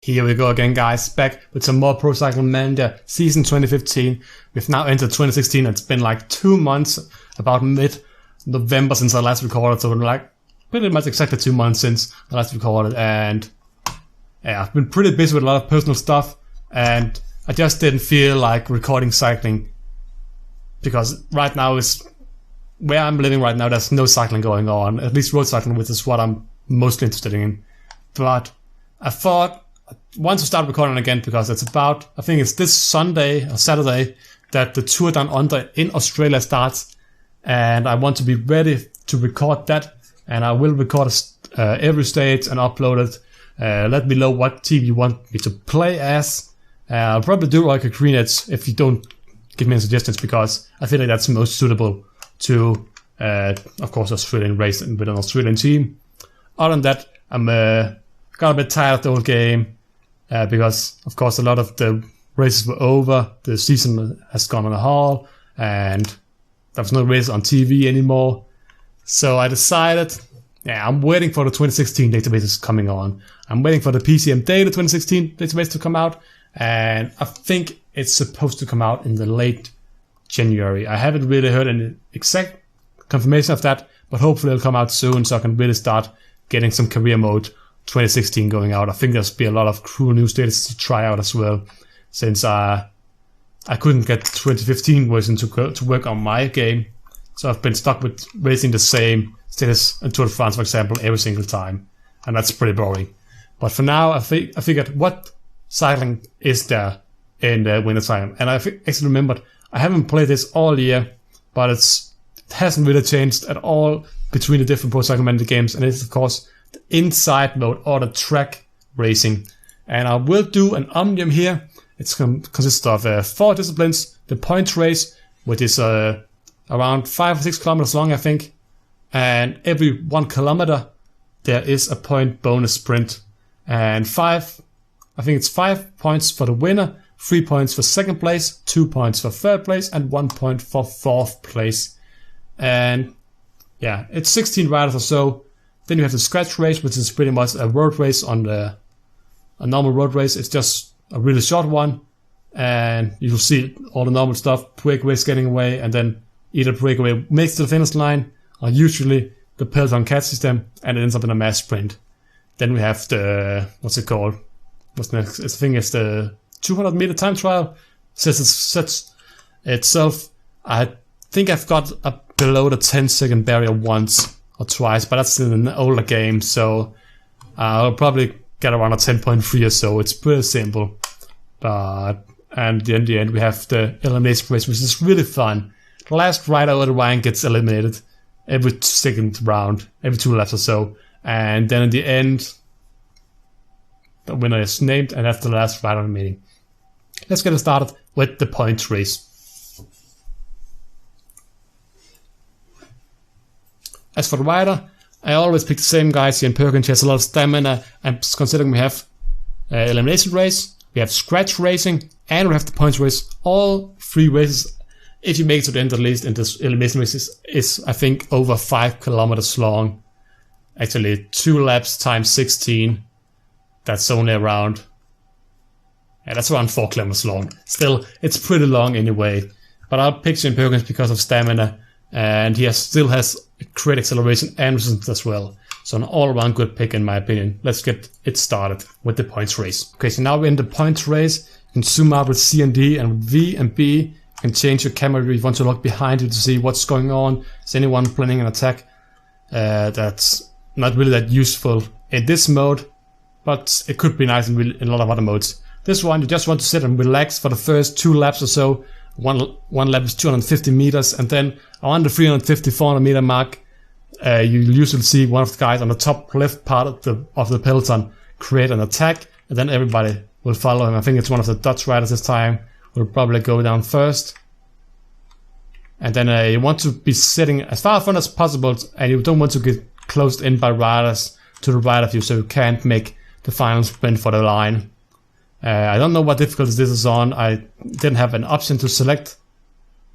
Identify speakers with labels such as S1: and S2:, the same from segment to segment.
S1: Here we go again, guys, back with some more Pro Cycling Manager season 2015. We've now entered 2016. It's been like 2 months, about mid-November since I last recorded, so like pretty much exactly 2 months since I last recorded, and yeah, I've been pretty busy with a lot of personal stuff, and I just didn't feel like recording cycling, because right now is where I'm living right now, there's no cycling going on, at least road cycling, which is what I'm mostly interested in. But I thought I want to start recording again because it's about, I think it's this Sunday or Saturday that the Tour Down Under in Australia starts, and I want to be ready to record that, and I will record every stage and upload it. Let me know what team you want me to play as. I'll probably do like a green edge if you don't give me any suggestions, because I feel like that's most suitable to, of course, Australian race with an Australian team. Other than that, I'm got a bit tired of the whole game, because, of course, a lot of the races were over. The season has gone on a haul, and there's no race on TV anymore. So I decided, I'm waiting for the 2016 databases coming on. I'm waiting for the PCM Data 2016 database to come out, and I think it's supposed to come out in the late January. I haven't really heard any exact confirmation of that, but hopefully it'll come out soon so I can really start getting some career mode 2016 going out. I think there's be a lot of cool new status to try out as well, since I couldn't get 2015 version to work on my game. So I've been stuck with racing the same status in Tour de France, for example, every single time, and that's pretty boring. But for now, I figured what cycling is there in the winter time, and I actually remembered I haven't played this all year, but it hasn't really changed at all between the different Pro Cycling Manager games, and it's of course the inside mode or the track racing. And I will do an Omnium here. It consists of 4 disciplines: the point race, which is around 5 or 6 kilometers long, I think, and every 1 kilometer there is a point bonus sprint, and 5 points for the winner, 3 points for second place, 2 points for third place, and 1 point for fourth place. And yeah, it's 16 riders or so. Then you have the scratch race, which is pretty much a road race on a normal road race. It's just a really short one, and you'll see all the normal stuff: breakaways getting away, and then either breakaway makes to the finish line, or usually the peloton catches them, and it ends up in a mass sprint. Then we have the, what's it called? What's next? I think it's the 200 meter time trial. Sets itself. I think I've got below the 10-second barrier once or twice, but that's in an older game, so I'll probably get around a 10.3 or so. It's pretty simple. And in the end, we have the elimination race, which is really fun. The last rider over the line gets eliminated every second round, every 2 laps or so, and then in the end, the winner is named, and that's the last rider remaining. Let's get started with the points race. As for the rider, I always pick the same guys. Ian Perkins has a lot of stamina, and considering we have elimination race, we have scratch racing, and we have the points race. All 3 races, if you make it to the end at least, in this elimination race is I think over 5 kilometers long. Actually 2 laps times 16. That's only around, that's around 4 kilometers long. Still, it's pretty long anyway. But I'll pick Ian Perkins because of stamina, and he still has great acceleration and resistance as well. So an all-around good pick in my opinion. Let's get it started with the points race. Okay, so now we're in the points race. You can zoom out with C and D, and with V and B, you can change your camera if you want to look behind you to see what's going on. Is anyone planning an attack? That's not really that useful in this mode, but it could be nice in a lot of other modes. This one, you just want to sit and relax for the first 2 laps or so. One lap is 250 meters, and then on the 350-400 meter mark, you usually see one of the guys on the top left part of the peloton create an attack, and then everybody will follow him. I think it's one of the Dutch riders this time. Will probably go down first, and then you want to be sitting as far front as possible, and you don't want to get closed in by riders to the right of you, so you can't make the final sprint for the line. I don't know what difficulty this is on. I didn't have an option to select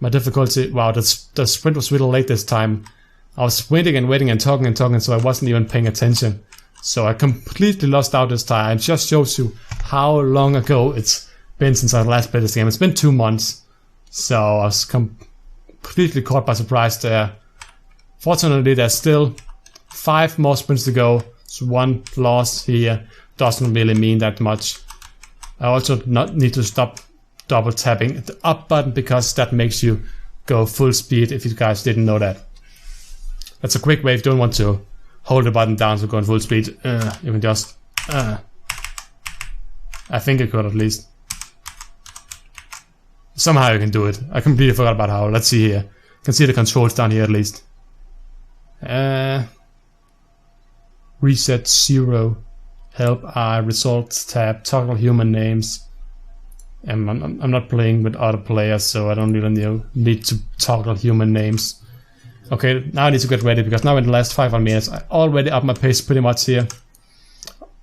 S1: my difficulty. Wow, the sprint was really late this time. I was waiting and waiting and talking, so I wasn't even paying attention. So I completely lost out this time. It just shows you how long ago it's been since I last played this game. It's been 2 months. So I was completely caught by surprise there. Fortunately, there's still 5 more sprints to go. So 1 loss here doesn't really mean that much. I also not need to stop double tapping the up button because that makes you go full speed if you guys didn't know that. That's a quick way if you don't want to hold the button down to go in full speed. You can just... I think I could at least. Somehow you can do it. I completely forgot about how. Let's see here. You can see the controls down here at least. Reset 0. Help I. Results tab. Toggle human names. And I'm not playing with other players, so I don't really need to toggle human names. Okay, now I need to get ready because now in the last 500 meters I already up my pace pretty much here.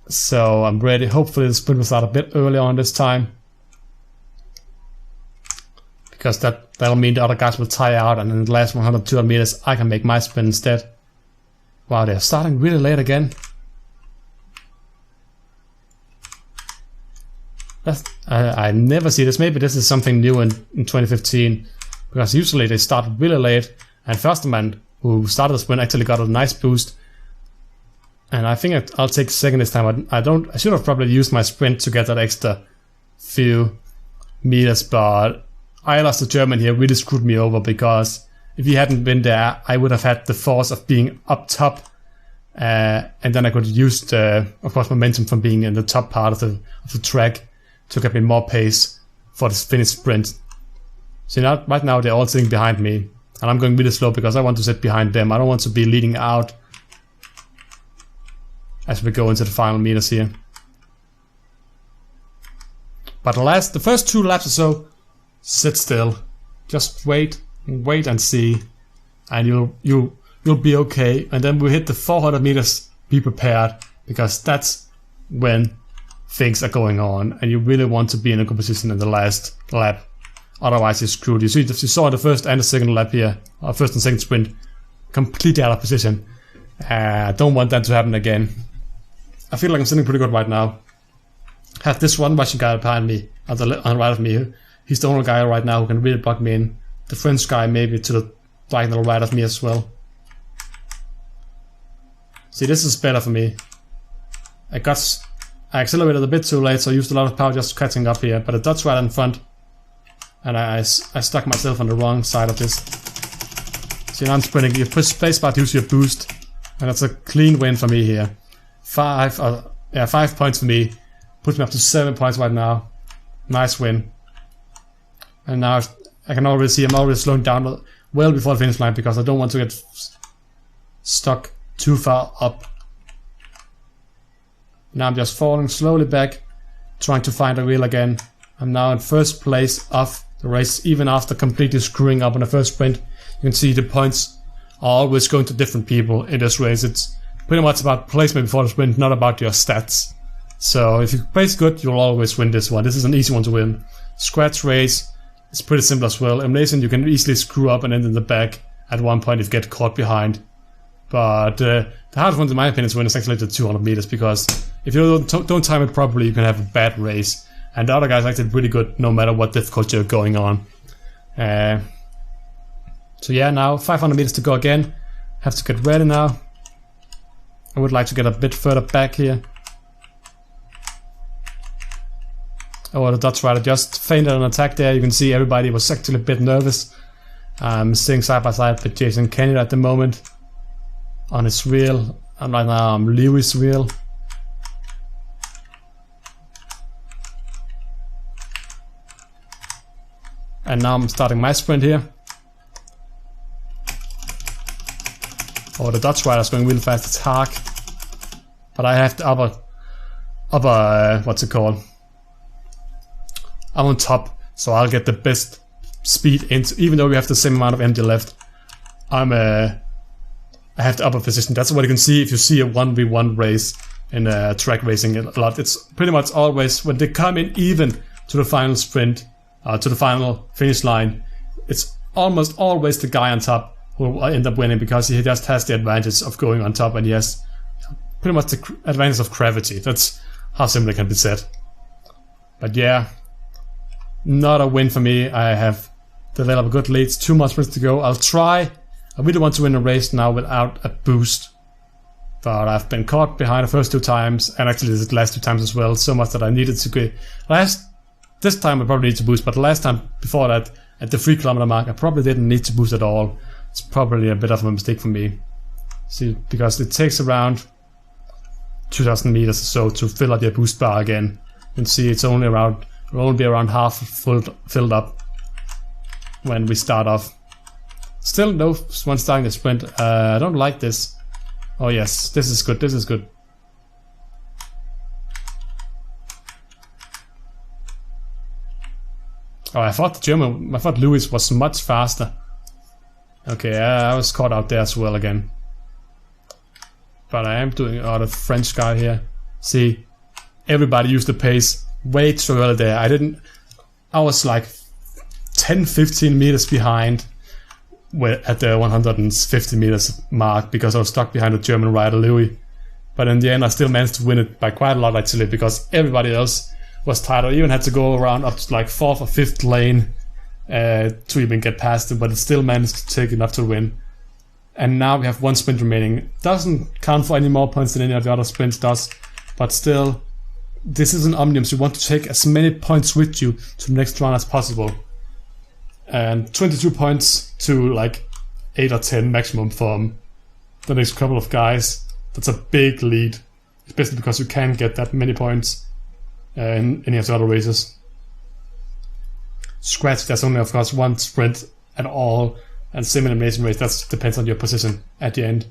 S1: So I'm ready. Hopefully the sprint will start a bit earlier on this time. Because that'll mean the other guys will tire out, and in the last 100, 200 meters I can make my sprint instead. Wow, they're starting really late again. I never see this. Maybe this is something new in 2015. Because usually they start really late. And Firsterman, who started the sprint, actually got a nice boost. And I think I'll take second this time. I should have probably used my sprint to get that extra few meters, but I lost the German here, really screwed me over, because if he hadn't been there, I would have had the force of being up top. And then I could use the, of course, momentum from being in the top part of the track to get me more pace for this finished sprint. So now, right now they're all sitting behind me. And I'm going really slow because I want to sit behind them. I don't want to be leading out as we go into the final meters here. But the first 2 laps or so, sit still. Just wait and see. And you'll be okay. And then we hit the 400 meters, be prepared. Because that's when things are going on. And you really want to be in a good position in the last lap. Otherwise you're screwed. You saw the first and the second lap here, or first and second sprint, completely out of position. I don't want that to happen again. I feel like I'm sitting pretty good right now. Have this one Russian guy behind me, on the right of me. He's the only guy right now who can really block me in. The French guy maybe to the diagonal right of me as well. See, this is better for me. I accelerated a bit too late, so I used a lot of power just catching up here. But the Dutch right in front. And I stuck myself on the wrong side of this. See, now I'm sprinting. You push spacebar to use your boost. And that's a clean win for me here. 5 points for me. Puts me up to 7 points right now. Nice win. And now I can already see I'm already slowing down well before the finish line because I don't want to get stuck too far up. Now I'm just falling slowly back, trying to find a wheel again. I'm now in first place of the race, even after completely screwing up on the first sprint. You can see the points are always going to different people in this race. It's pretty much about placement before the sprint, not about your stats. So if you place good, you'll always win this one. This is an easy one to win. Scratch race is pretty simple as well. Elimination, you can easily screw up and end in the back at one point if you get caught behind. But the hardest one, in my opinion, is when it's actually the 200 meters, because if you don't time it properly, you can have a bad race. And the other guys acted pretty good no matter what difficulty you're going on. So yeah, now 500 meters to go again. Have to get ready now. I would like to get a bit further back here. Oh, the Dutch rider just feinted an attack there. You can see everybody was actually a bit nervous. I'm sitting side by side with Jason Kennedy at the moment. On his wheel. And right now I'm Lewis' wheel. And now I'm starting my sprint here. Oh, the Dutch rider's going really fast. It's Haag. But I have the upper what's it called? I'm on top, so I'll get the best speed into. Even though we have the same amount of empty left, I have the upper position. That's what you can see if you see a 1v1 race in track racing a lot. It's pretty much always when they come in even to the final sprint. To the final finish line, it's almost always the guy on top who will end up winning because he just has the advantage of going on top and he has pretty much the advantage of gravity. That's how simple it can be said. But yeah, not a win for me. I have developed good leads, 2 more sprints to go. I'll try. I really want to win a race now without a boost. But I've been caught behind the first 2 times, and actually the last 2 times as well, so much that I needed to go. This time I probably need to boost, but the last time before that, at the 3 kilometer mark, I probably didn't need to boost at all. It's probably a bit of a mistake for me. See, because it takes around 2,000 meters or so to fill up your boost bar again. You can see it's only around, it will only be around half filled up when we start off. Still no one starting the sprint. I don't like this. Oh yes, this is good, this is good. Oh, I thought Lewis was much faster. Okay, I was caught out there as well again. But I am doing the French guy here. See, everybody used the pace way too early there. I was like 10-15 meters behind at the 150 meters mark because I was stuck behind the German rider Louis. But in the end I still managed to win it by quite a lot actually, because everybody else was tired. I even had to go around up to like 4th or 5th lane to even get past him, but it still managed to take enough to win. And now we have 1 sprint remaining. Doesn't count for any more points than any of the other sprints does, but still, this is an Omnium, so you want to take as many points with you to the next round as possible. And 22 points to like 8 or 10 maximum from the next couple of guys. That's a big lead, especially because you can't get that many points in any of the other races. Scratch, there's only of course 1 sprint at all, and sim elimination race, that depends on your position at the end.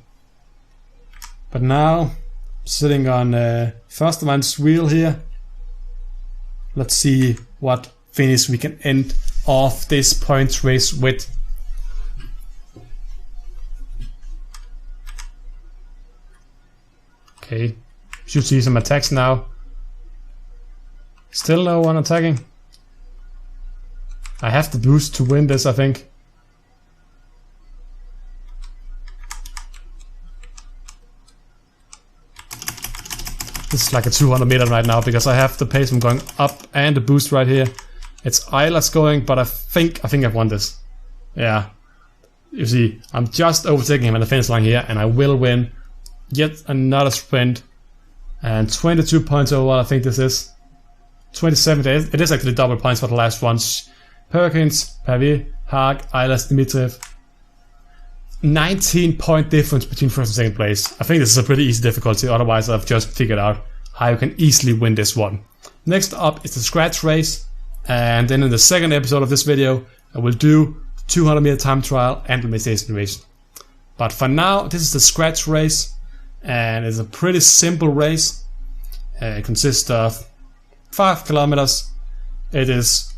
S1: But now, sitting on first one's wheel here. Let's see what finish we can end off this points race with. Okay, should see some attacks now. Still no one attacking. I have the boost to win this, I think. This is like a 200 meter right now because I have the pace from going up and the boost right here. It's Eiler's going, but I think I've won this. Yeah. You see, I'm just overtaking him at the finish line here, and I will win yet another sprint. And 22 points overall, I think this is. 27, it is actually double points for the last ones. Perkins, Pavé, Haag, Eilers, Dimitriev. 19 point difference between first and second place. I think this is a pretty easy difficulty, otherwise I've just figured out how you can easily win this one. Next up is the scratch race, and then in the second episode of this video I will do 200 meter time trial and elimination race. But for now, this is the scratch race, and it's a pretty simple race. It consists of 5 kilometers. It is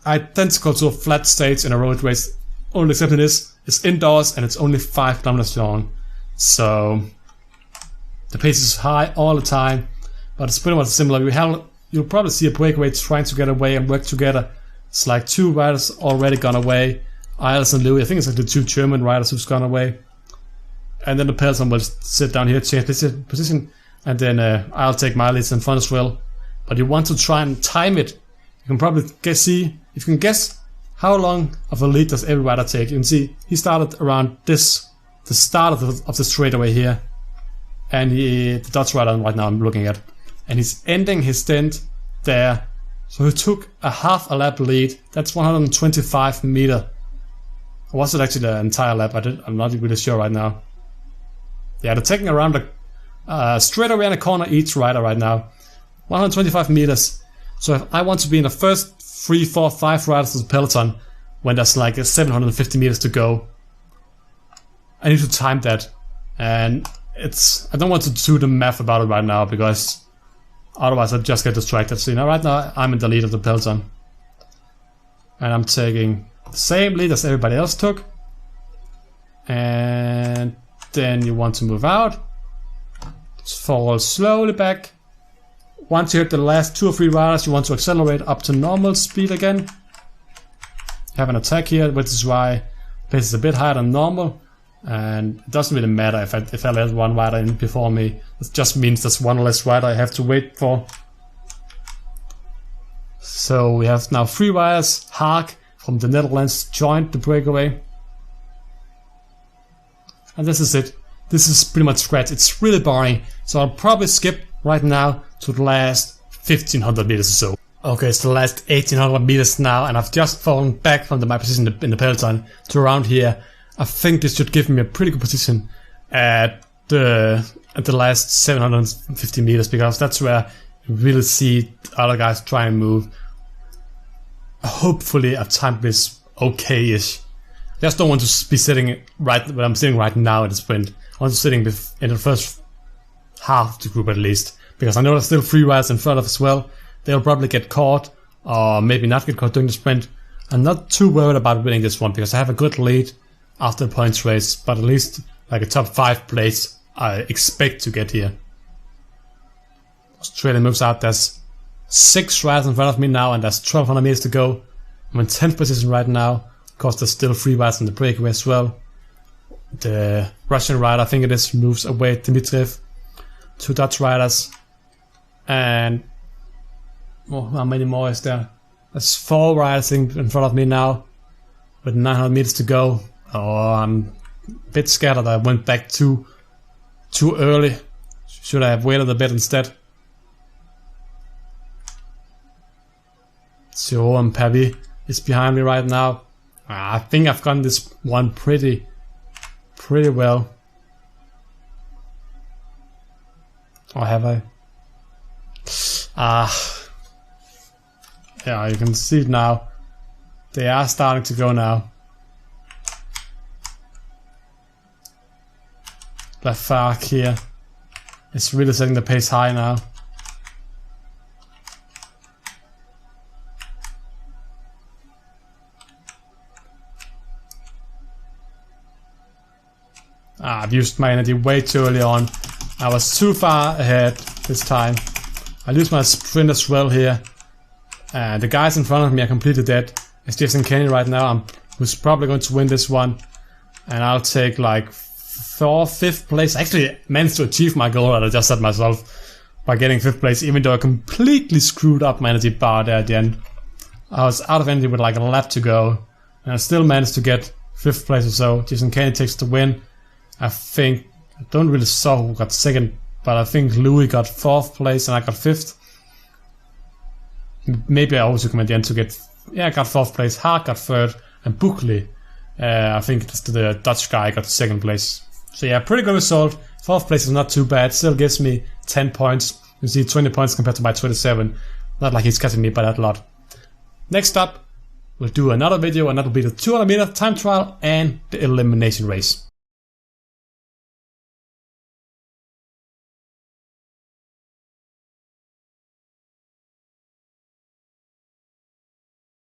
S1: identical to a flat stage in a road race. Only exception is it's indoors and it's only 5 kilometers long. So the pace is high all the time, but it's pretty much similar. You'll probably see a breakaway trying to get away and work together. It's like 2 riders already gone away. Eilers and Louis. I think it's like the 2 German riders who've gone away. And then the peloton will sit down here, change position, and then I'll take my leads in front as well. But you want to try and time it. You can probably see, if you can guess how long of a lead does every rider take. You can see he started around the start of the straightaway here. And the Dutch rider right now I'm looking at. And he's ending his stint there. So he took a half a lap lead. That's 125 meter. Or was it actually the entire lap? I'm not really sure right now. Yeah, they're taking around straight away in a corner each rider right now. 125 meters. So if I want to be in the first 3, 4, 5 riders of the peloton when there's like 750 meters to go, I need to time that. And I don't want to do the math about it right now because otherwise I'd just get distracted. So right now I'm in the lead of the peloton. And I'm taking the same lead as everybody else took. And then you want to move out. Fall slowly back. Once you hit the last 2 or 3 riders, you want to accelerate up to normal speed again. You have an attack here, which is why pace is a bit higher than normal. And it doesn't really matter if I let one rider in before me. It just means there's one less rider I have to wait for. So we have now 3 riders. Haag from the Netherlands joined the breakaway. And this is it. This is pretty much scratch. It's really boring. So I'll probably skip right now to the last 1500 meters or so. Okay, it's the last 1800 meters now, and I've just fallen back from my position in the peloton to around here. I think this should give me a pretty good position at the last 750 meters, because that's where you really see other guys try and move. Hopefully I've timed this okay-ish. I just don't want to be sitting right where I'm sitting right now in the sprint. I want to be sitting in the first half of the group at least, because I know there's still 3 riders in front of as well. They'll probably get caught, or maybe not get caught during the sprint. I'm not too worried about winning this one, because I have a good lead after the points race, but at least like a top 5 place I expect to get here. Australia moves out. There's 6 riders in front of me now, and there's 1200 meters to go. I'm in 10th position right now. Of course, there's still 3 riders in the breakaway as well. The Russian rider, I think it is, moves away Dimitriev. 2 Dutch riders. And how many more is there? There's 4 riders in front of me now, with 900 meters to go. Oh, I'm a bit scared that I went back too early. Should I have waited a bit instead? So, Pavi is behind me right now. I think I've gotten this one pretty well. Or have I? Yeah, you can see it now. They are starting to go now. Lafargue here is really setting the pace high now. I've used my energy way too early on. I was too far ahead this time. I used my sprint as well here. And the guys in front of me are completely dead. It's Jason Kenney right now, who's probably going to win this one. And I'll take like 5th place. I actually managed to achieve my goal that I just set myself by getting 5th place, even though I completely screwed up my energy bar there at the end. I was out of energy with like a lap to go, and I still managed to get 5th place or so. Jason Kenney takes the win. I don't really saw who got 2nd, but I think Louis got 4th place and I got 5th. Maybe I also come at the end to get, I got 4th place. Haag got 3rd, and Buckley, I think it's the Dutch guy, got 2nd place. So yeah, pretty good result. 4th place is not too bad. Still gives me 10 points. You see 20 points compared to my 27. Not like he's catching me by that lot. Next up, we'll do another video, and that will be the 200 meter time trial and the elimination race.